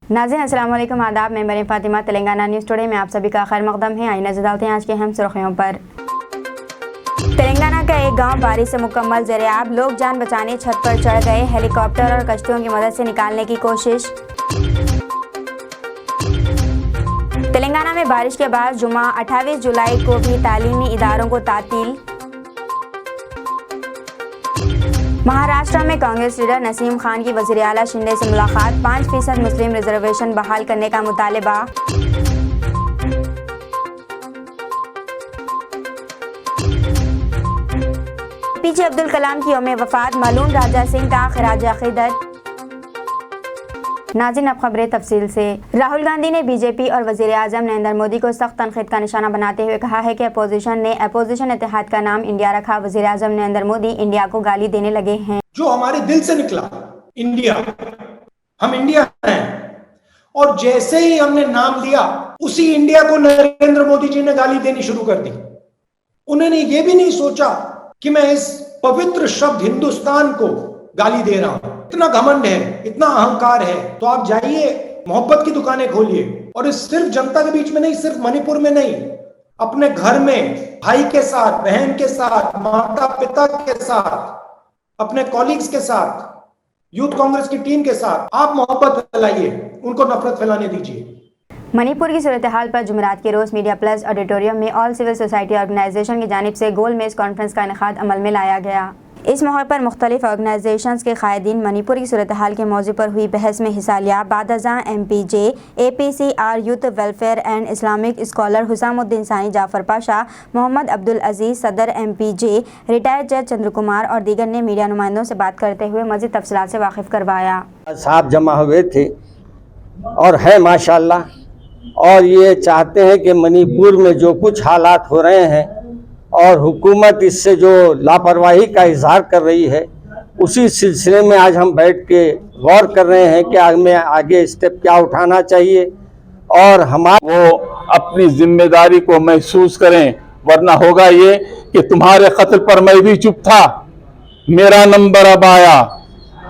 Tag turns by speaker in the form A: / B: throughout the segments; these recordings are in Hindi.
A: नाज़रीन अस्सलाम वालेकुम, आदाब। मैं मरीम फातिमा, तेलंगाना न्यूज़ टुडे में आप सभी का खैर मकदम है। आइए नजर डालते हैं आज के अहम सुर्खियों पर। तेलंगाना का एक गांव बारिश से मुकम्मल ज़ेर-ए-आब, लोग जान बचाने छत पर चढ़ गए, हेलीकॉप्टर और कश्तियों की मदद से निकालने की कोशिश। तेलंगाना में बारिश के बाद जुमा 28 जुलाई को भी तालीमी इदारों को तातील। महाराष्ट्र में कांग्रेस लीडर नसीम खान की वज़ीर आला शिंदे से मुलाकात, 5% मुस्लिम रिजर्वेशन बहाल करने का मुतालबा। पीछे अब्दुल कलाम की यौम वफात, मलून राजा सिंह का खिराज अकीदत। नाज़रीन अब खबरें तफसील से। राहुल गांधी ने बीजेपी और वज़ीर आज़म नरेंद्र मोदी को सख्त तनक़ीद का निशाना बनाते हुए कहा है कि अपोजिशन इत्तेहाद का नाम इंडिया रखा। वज़ीर आज़म नरेंद्र मोदी इंडिया को गाली देने लगे हैं।
B: जो हमारे दिल से निकला, इंडिया, हम इंडिया हैं, और जैसे ही हमने नाम लिया उसी इंडिया को नरेंद्र मोदी जी ने गाली देनी शुरू कर दी। उन्होंने ये भी नहीं सोचा कि मैं इस पवित्र शब्द हिंदुस्तान को गाली दे रहा हूं। इतना घमंड है, इतना अहंकार है, तो आप जाइए मोहब्बत की दुकानें खोलिए, और इस सिर्फ जनता के बीच में नहीं, सिर्फ मणिपुर में नहीं, अपने घर में भाई के साथ, बहन के साथ, माता पिता के साथ, अपने कॉलीग्स के साथ, यूथ कांग्रेस की टीम के साथ आप मोहब्बत फैलाइए, उनको नफरत फैलाने दीजिए।
A: मणिपुर की सूरत हाल पर जुमेरात के रोज मीडिया प्लस ऑडिटोरियम में ऑल सिविल सोसाइटी ऑर्गेनाइजेशन की जानिब से गोल मेज कॉन्फ्रेंस का इनेकाद अमल में लाया गया। इस मौके पर मुख्तलिफ ऑर्गेनाइजेशंस के कायदीन मणिपुर की सूरत हाल के मौजू पर हुई बहस में हिस्सा लिया। बादजा MPJ APCR youth welfare and Islamic scholar Hussamuddin Sani Jafar Pasha, Mohammad Abdul अजीज़ सदर MPJ, रिटायर्ड जज चंद्र कुमार और दीगर ने मीडिया नुमाइंदों से बात करते हुए मज़ीद तफसीलात से वाकिफ करवाया।
C: साहब जमा हुए थे और है माशाल्लाह, और ये चाहते हैं कि मणिपुर में जो कुछ हालात हो रहे हैं और हुकूमत इससे जो लापरवाही का इजहार कर रही है, उसी सिलसिले में आज हम बैठ के गौर कर रहे हैं कि हमें आगे स्टेप क्या उठाना चाहिए और वो
D: अपनी जिम्मेदारी को महसूस करें, वरना होगा ये कि तुम्हारे कत्ल पर मैं भी चुप था, मेरा नंबर अब आया,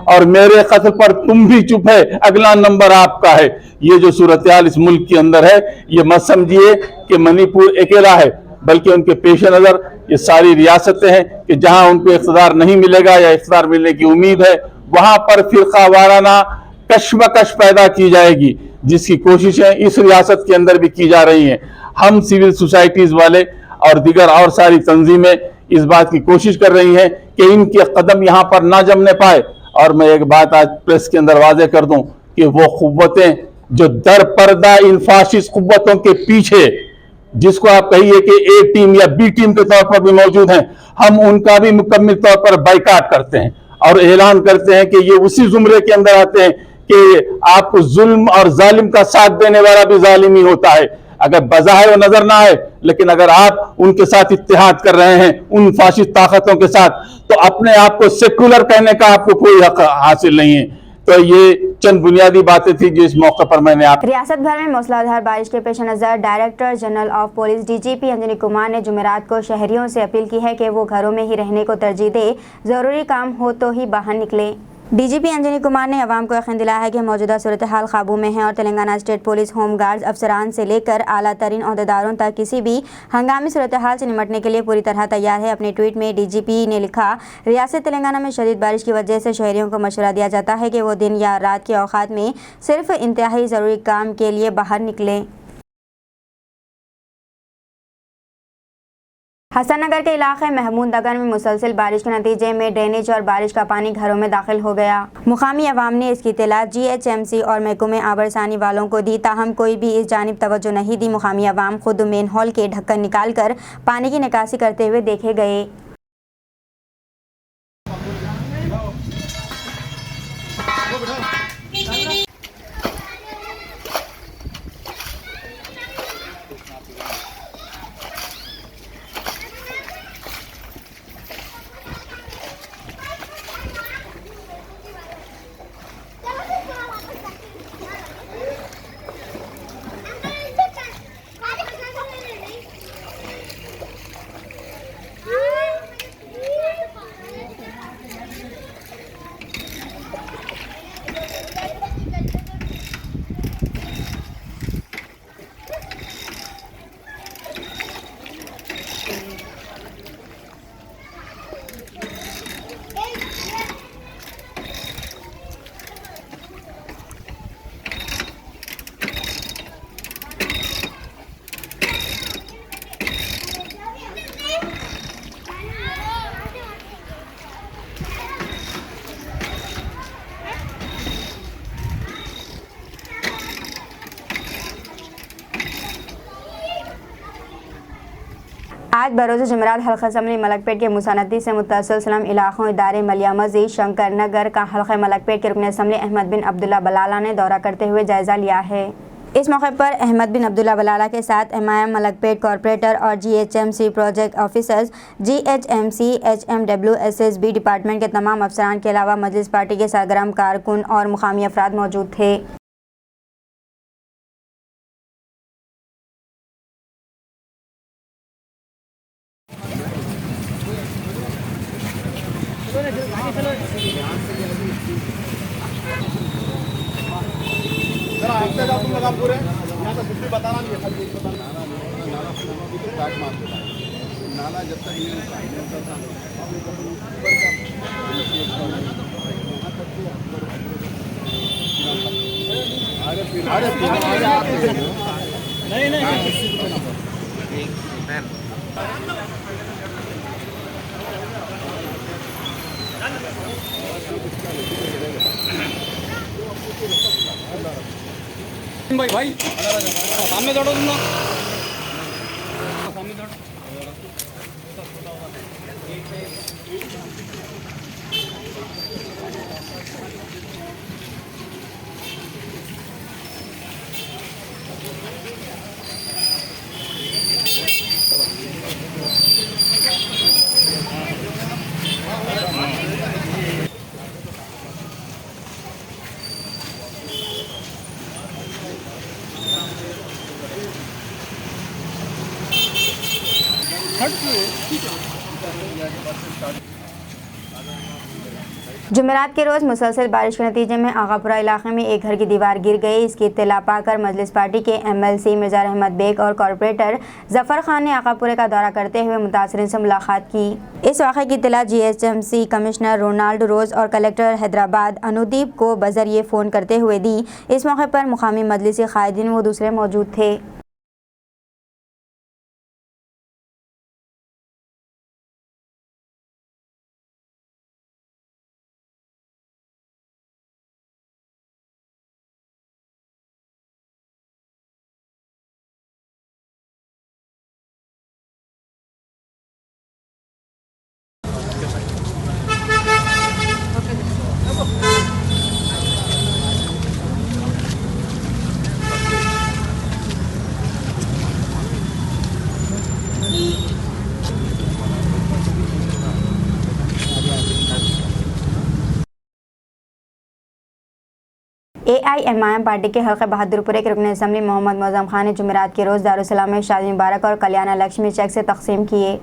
D: और मेरे कत्ल पर तुम भी चुप है, अगला नंबर आपका है। ये जो सूरत-ए-हाल इस मुल्क के अंदर है, ये मत समझिए कि मणिपुर अकेला है, बल्कि उनके पेश नज़र ये सारी रियासतें हैं कि जहां उनको इख्तियार नहीं मिलेगा या इख्तियार मिलने की उम्मीद है, वहां पर फिरका वाराना कशमकश पैदा की जाएगी, जिसकी कोशिशें इस रियासत के अंदर भी की जा रही हैं। हम सिविल सोसाइटीज़ वाले और दीगर और सारी तंजीमें इस बात की कोशिश कर रही हैं कि इनके कदम यहाँ पर ना जमने पाए। और मैं एक बात आज प्रेस के अंदर वाज़े कर दूं कि वो कुव्वतें जो दर पर्दा इन फाशिस्ट कुव्वतों के पीछे, जिसको आप कहिए कि A टीम या B टीम के तौर पर भी मौजूद हैं, हम उनका भी मुकम्मल तौर पर बाइकाट करते हैं और ऐलान करते हैं कि ये उसी जुमरे के अंदर आते हैं कि आपको जुल्म और जालिम का साथ देने वाला भी जालिम ही होता है। अगर बज़ाहिर वो नजर ना आए, लेकिन अगर आप उनके साथ इत्तेहाद कर रहे हैं, उन फाशिस्ट ताकतों के साथ, तो अपने आप को सेकुलर कहने का आपको कोई हक हासिल नहीं है। तो ये चंद बुनियादी बातें थी जो इस मौके पर मैंने आप।
A: रियासत भर में मूसलाधार बारिश के पेश नज़र director general of police DGP Anjani Kumar ने जुमेरात को शहरियों से अपील की है कि वो घरों में ही रहने को तरजीह दे, ज़रूरी काम हो तो ही बाहर निकले। DGP अंजनी कुमार ने अवाम को यकीन दिलाया है कि मौजूदा सूरत हाल काबू में है और Telangana state police home guards अफसरान से लेकर आला तरीन अहदेदारों तक किसी भी हंगामी सूरत हाल से निपटने के लिए पूरी तरह तैयार है। अपने ट्वीट में DGP ने लिखा, रियासत तेलंगाना में शदीद बारिश की वजह से शहरियों को मशवरा दिया जाता है कि वो दिन या रात के औकात में सिर्फ इंतहाई ज़रूरी काम के लिए बाहर निकलें। हसनगर के इलाके महमूद नगर में मुसलसल बारिश के नतीजे में ड्रेनेज और बारिश का पानी घरों में दाखिल हो गया। मुकामी अवाम ने इसकी इत्तला GHMC और महकमे आबरसानी वालों को दी, ताहम कोई भी इस जानिब तवज्जो नहीं दी। मुकामी अवाम खुद मेन हॉल के ढक्कन निकाल कर पानी की निकासी करते हुए देखे गए। आज बरोज़ जुमेरात हल्का असम्बली मलकपेट के मुसानदी से मुत्तसिल सलाम इलाकों इदारे मलिया मस्जिद शंकर नगर का हल्का मलकपेट के रुकन असम्बली अहमद बिन अब्दुल्ला बलाला ने दौरा करते हुए जायज़ा लिया है। इस मौके पर अहमद बिन अब्दुल्ला बलाला के साथ MIM मलकपेट कॉरपोरेटर और GHMC project officers, GHMC HMW SSB department के तमाम अफसरान के अलावा मजलिस पार्टी के सरगर्म कारकुन और मुकामी अफराद मौजूद थे।
E: तुम लगा पूरे यहाँ तो कुछ भी बताना नहीं है, खाली एक बताना नाला काट मार नाला जब तक
F: भाई सामने दौड़ो तुम लोग, सामने दौड़ो।
A: जुमेरात के रोज़ मुसलसल बारिश के नतीजे में आगापुरा इलाके में एक घर की दीवार गिर गई। इसकी इत्तला पाकर मजलिस पार्टी के MLC मिर्ज़ा रहमत बेग और कॉरपोरेटर जफ़र खान ने आगापुरे का दौरा करते हुए मुतासरीन से मुलाकात की। इस वाक़े की इत्तला GHMC कमिश्नर रोनाल्ड रोज़ और कलेक्टर हैदराबाद अनुदीप को बज़रिए फ़ोन करते हुए दी। इस मौके पर मुकामी मजलिसी क़ायदीन व दूसरे मौजूद थे। AIMIM पार्टी के हल्के बहादुरपुरे के रुकन असम्बली मोहम्मद मौज़म खान ने जुमेरात के रोज़ दारुसलाम में शादी मुबारक और कल्याण लक्ष्मी चेक से तकसीम किए।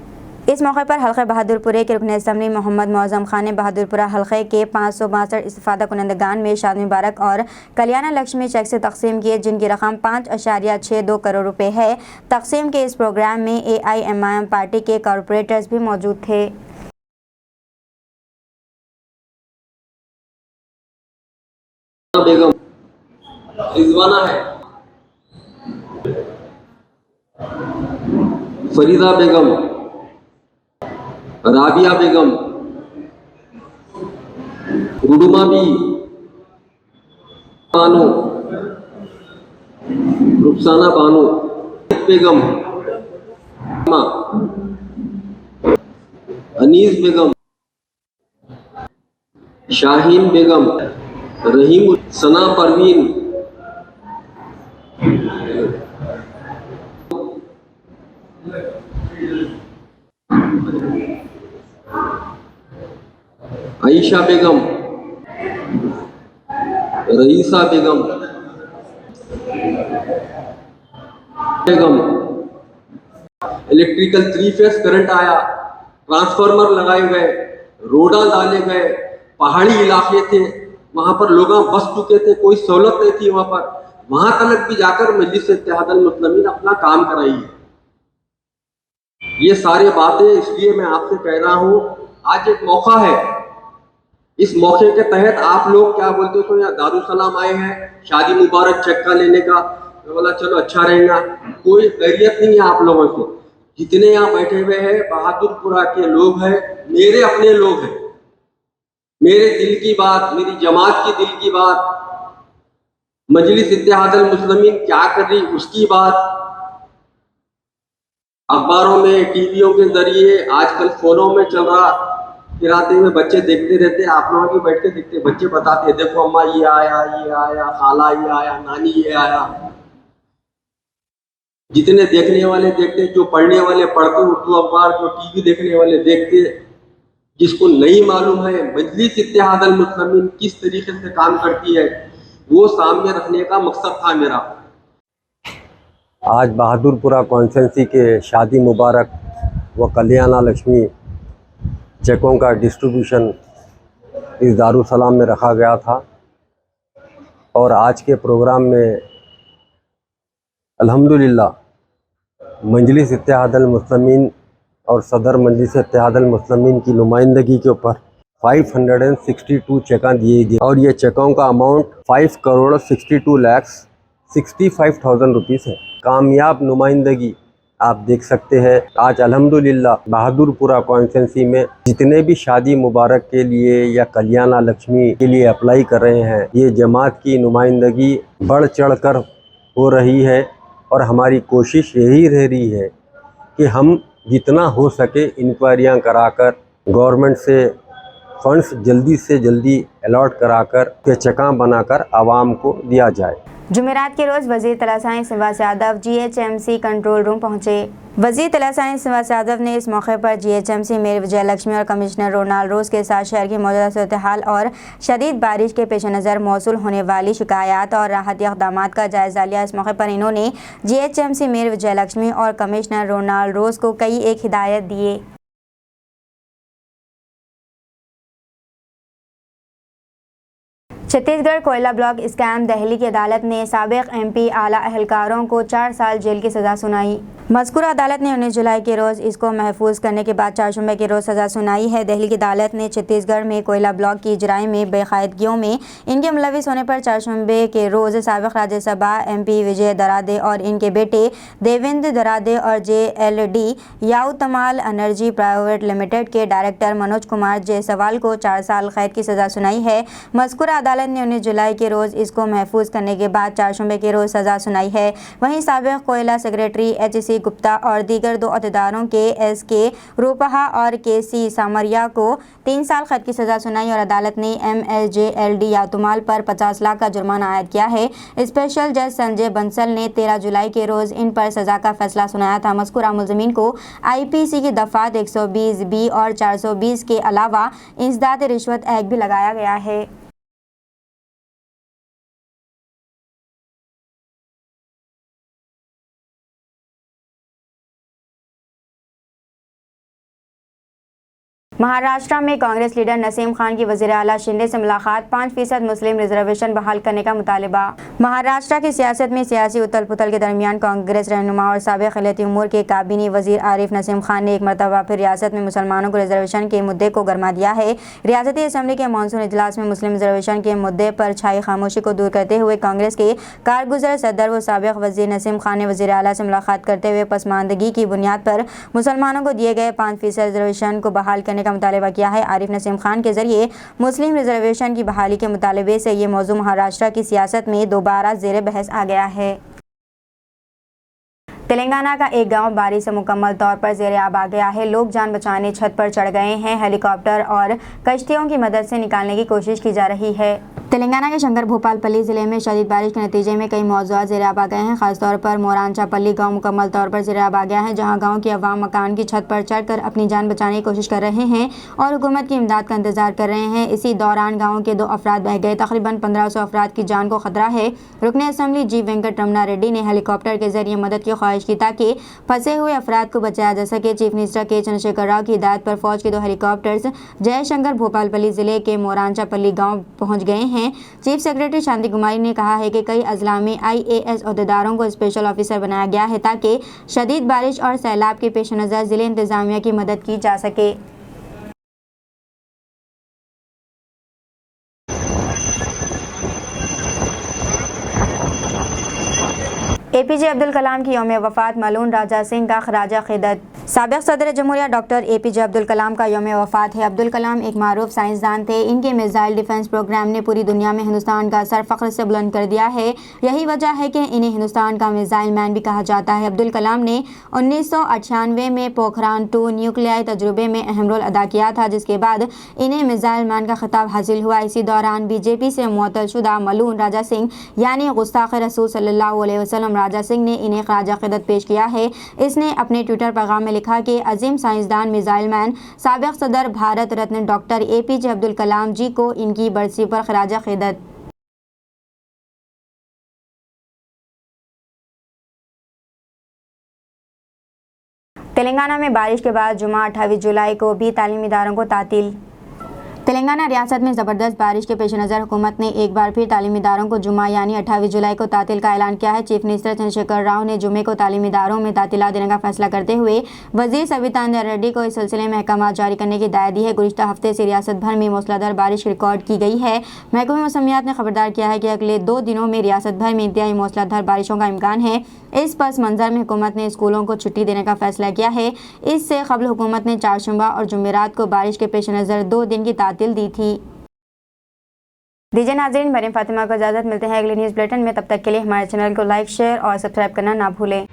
A: इस मौके पर हल्के बहादुरपुरे के रुकन असम्बली मोहम्मद मौज़म खान ने बहादुरपुरा हल्के के 562 इस्तिफ़ादा कुनंदगान में शादी मुबारक और कल्याण लक्ष्मी चेक से तकसीम किए, जिनकी रकम 5.62 करोड़ रुपए है। तकसीम के इस प्रोग्राम में AIMIM पार्टी के कॉरपोरेटर्स भी मौजूद थे।
G: बेगम रिजवाना है, फरीदा बेगम, राबिया बेगम, रुडुमा बी, बानो, रुखसाना बानो, बेगम, अनीस बेगम, शाहीन बेगम, रहीम, सना परवीन, आयशा बेगम, रईसा बेगम, इलेक्ट्रिकल 3 फेज करंट आया, ट्रांसफार्मर लगाए गए, रोडा डाले गए, पहाड़ी इलाके थे, वहां पर लोग बस चुके थे, कोई सहूलत नहीं थी वहां तक भी जाकर मजलिस इत्तेहादुल मुस्लिमीन अपना काम कराई है। ये सारी बातें इसलिए मैं आपसे कह रहा हूं, आज एक मौका है, इस मौके के तहत आप लोग क्या बोलते हो, यहाँ दारुसलाम आए हैं शादी मुबारक चेक का लेने का, मैं बोला चलो अच्छा रहेगा, कोई खैरियत नहीं है आप लोगों से। जितने यहाँ बैठे हुए हैं बहादुरपुरा के लोग हैं, मेरे अपने लोग हैं, मेरे दिल की बात, मेरी जमात की दिल की बात, मजलिस इत्तेहादुल मुस्लिमीन क्या कर रही उसकी बात, अखबारों में, टीवियों के जरिए, आजकल फोनों में चल रहा फिराते हुए बच्चे देखते रहते हैं। आप लोग भी बैठ के देखते, बच्चे बताते हैं, देखो अम्मा ये आया, खाला ये आया, नानी ये आया। जितने देखने वाले देखते, जो पढ़ने वाले पढ़ते उर्दू अखबार, जो टीवी देखने वाले देखते। जिसको नहीं मालूम है मजलिस इत्तेहादुल मुस्लिमीन किस तरीके से काम करती है, वो सामने रखने का मकसद था मेरा।
H: आज बहादुरपुरा कॉन्स्टिट्यूंसी के शादी मुबारक व कल्याणा लक्ष्मी चेकों का डिस्ट्रीब्यूशन इस दारुसलाम में रखा गया था और आज के प्रोग्राम में अल्हम्दुलिल्लाह मजलिस इत्तेहादुल मुस्लिमीन और सदर मजलिस इत्तेहादुल मुस्लिमीन की नुमाइंदगी के ऊपर 562 चेकां दिए गए और ये चेकों का अमाउंट 5,62,65,000 रुपीज़ है। कामयाब नुमाइंदगी आप देख सकते हैं। आज अल्हम्दुलिल्लाह बहादुरपुरा कॉन्स्टिट्यूंसी में जितने भी शादी मुबारक के लिए या कल्याणा लक्ष्मी के लिए अप्लाई कर रहे हैं, ये जमात की नुमाइंदगी बढ़ चढ़ कर हो रही है और हमारी कोशिश यही रह रही है कि हम जितना हो सके इंक्वायरियाँ कराकर गवर्नमेंट से फंड्स जल्दी से जल्दी अलॉट कराकर के चेकां बनाकर आवाम को दिया जाए।
A: जुमेरात के रोज़ वज़ीर Talasani Srinivas Yadav GHMC control room पहुंचे। वज़ीर तलासानी श्रीनिवास यादव ने इस मौके पर GHMC मेयर विजय लक्ष्मी और कमिश्नर रोनाल्ड रोज के साथ शहर की मौजूदा सूरत हाल और शदीद बारिश के पेश नज़र मौसूल होने वाली शिकायत और राहती इक़दामात का जायज़ा लिया। इस मौके पर इन्होंने GHMC मेयर विजय लक्ष्मी और कमिश्नर रोनाल्ड रोज को कई एक हिदायत दिए। छत्तीसगढ़ कोयला ब्लॉक स्कैम, दिल्ली की अदालत ने साबिक MP आला अहलकारों को 4 साल जेल की सज़ा सुनाई। मज़कूरा अदालत ने 19 जुलाई के रोज़ इसको महफूज करने के बाद चारशंबे के रोज़ सज़ा सुनाई है। दिल्ली की अदालत ने छत्तीसगढ़ में कोयला ब्लॉक की इजराई में बेकायदगियों में इनके मुलविस होने पर चारशंबे के रोज़ साबिक राज्यसभा MP विजय दरादे और इनके बेटे देवेंद्र दरादे और JLD याउतमाल एनर्जी प्राइवेट लिमिटेड के डायरेक्टर मनोज कुमार जायसवाल को 4 साल कैद की सज़ा सुनाई है। मज़कूरा अदालत ने 19 जुलाई के रोज़ इसको महफूज करने के बाद चारशंबे के रोज़ सज़ा सुनाई है। वहीं साबिक कोयला सेक्रेटरी HC गुप्ता और दीगर 2 अहदेदारों के SK रूपहा और KC सामरिया को 3 साल कैद की सज़ा सुनाई और अदालत ने MSJLD यातुमाल पर 50 लाख का जुर्माना आयद किया है। स्पेशल जज संजय बंसल ने 13 जुलाई के रोज़ इन पर सज़ा का फैसला सुनाया था। मज़कूरा मुलज़िमीन को IPC की दफ़ात 120B और 420 के अलावा इंसदाद रिश्वत एक्ट भी लगाया गया है। महाराष्ट्र में कांग्रेस लीडर नसीम खान की वज़ीर आला शिंदे से मुलाकात, 5% मुस्लिम रिजर्वेशन बहाल करने का मुतालिबा। महाराष्ट्र की सियासत में सियासी उथल पुथल के दरमियान कांग्रेस रहनुमा और साबिक़ खिलती उमूर के काबीनी वज़ीर आरिफ नसीम खान ने एक मरतबा फिर रियासत में मुसलमानों को रिजर्वेशन के मुद्दे को गरमा दिया है। रियासती असम्बली के मानसून इजलास में मुस्लिम रिजर्वेशन के मुद्दे पर छाई खामोशी को दूर करते हुए कांग्रेस के कारगुजर सदर व साबिक़ वज़ीर नसीम खान ने वज़ीर आला से मुलाकात करते हुए पसमानदगी की बुनियाद पर मुसलमानों को दिए गए 5% रिजर्वेशन को बहाल करने का मुतालिबा किया है। आरिफ नसीम खान के जरिए मुस्लिम रिजर्वेशन की बहाली के मुतालिबे से ये मौजू महाराष्ट्र की सियासत में दोबारा ज़ेरे बहस आ गया है। तेलंगाना का एक गांव बारिश से मुकम्मल तौर पर ज़ेरे आब आ गया है। लोग जान बचाने छत पर चढ़ गए हैं। हेलीकॉप्टर और कश्तियों की मदद से निकालने की कोशिश की जा रही है। तेलंगाना के शंकर भूपालपल्ली ज़िले में शदीद बारिश के नतीजे में कई मौज़ूआत ज़ेरे आब आ गए हैं। खासतौर पर मोरांचापल्ली गांव मुकम्मल तौर पर ज़ेरे आब आ गया है, जहां गांव की अवाम मकान की छत पर चढ़कर अपनी जान बचाने की कोशिश कर रहे हैं और हुकूमत की इमदाद का इंतजार कर रहे हैं। इसी दौरान गाँव के 2 अफराद बह गए। तकरीबन 1500 अफराद की जान को खतरा है। रुकन असम्बली जी वेंकट रमना रेड्डी ने हेलीकॉप्टर के जरिए मदद की ख्वाहिश की ताकि फंसे हुए अफराद को बचाया जा सके। चीफ मिनिस्टर के चंद्रशेखर राव की हिदायत पर फौज के 2 हेलीकॉप्टर्स जयशंकर भोपालपल्ली जिले के मोरांचापल्ली गांव पहुंच गए हैं। चीफ सेक्रेटरी शांति कुमारी ने कहा है कि कई अजला में IAS अहदेदारों को स्पेशल ऑफिसर बनाया गया है ताकि शदीद बारिश और सैलाब के पेश नज़र जिले इंतजामिया की मदद की जा सके। APJ अब्दुल कलाम की यौम वफ़ात मलून राजा सिंह का खराजा क़िदत। साबिक़ सदर जमहूरिया डॉक्टर APJ अब्दुल कलाम का यौम वफ़ात है। अब्दुल कलाम एक मारूफ साइंसदान थे। इनके मिसाइल डिफेंस प्रोग्राम ने पूरी दुनिया में हिंदुस्तान का सर फ़ख्र से बुलंद कर दिया है। यही वजह है कि इन्हें हिंदुस्तान का मिसाइल मैन भी कहा जाता है। अब्दुल कलाम ने 1998 में पोखरान 2 न्यूक्लियाई तजुर्बे में अहम रोल अदा किया था, जिसके बाद इन्हें मिसाइल मैन का खिताब हासिल हुआ। इसी दौरान BJP से मुअत्तल शुदा मलून राजा सिंह यानी गुस्ताख़ रसूल सल्लल्लाहु अलैहि वसल्लम राजा सिंह ने इन्हें ख़राजा क़िदत पेश किया है। इसने अपने ट्विटर पैगाम में लिखा कि अजीम साइंसदान मिसाइल मैन साबिक़ सदर भारत रत्न डॉक्टर APJ अब्दुल कलाम जी को इनकी बरसी पर ख़राजा क़िदत। तेलंगाना में बारिश के बाद जुमा 28 जुलाई को भी तालीमी इदारों को तातील। तेलंगाना रियासत में ज़बरदस्त बारिश के पेश नज़र हुकूमत ने एक बार फिर तालीमी इदारों को जुमा यानी 28 जुलाई को तातील का ऐलान किया है। चीफ मिनिस्टर चंद्रशेखर राव ने जुमे को तालीमी इदारों में तातीलात देने का फैसला करते हुए वज़ीर सविता इंद्रा रेड्डी को इस सिलसिले में अहकाम जारी करने की हिदायत दी है। गुज़िश्ता हफ्ते से रियासत भर में मूसलाधार बारिश रिकॉर्ड की गई है। महकमा मौसमियात ने खबरदार किया है कि अगले 2 दिनों में रियासत भर में इंतहाई मूसलाधार बारिशों का इम्कान है। इस पस मंज़र में हुकूमत ने स्कूलों को छुट्टी देने का फैसला किया है। इससे कबल हुकूमत ने चारशंबा और जुमेरात को बारिश के पेश नज़र 2 दिन की तातील दी थी। दीजिए नाज़रीन, मरीम फातिमा को इजाज़त। मिलते हैं अगले न्यूज़ बुलेटिन में। तब तक के लिए हमारे चैनल को लाइक, शेयर और सब्सक्राइब करना ना भूलें।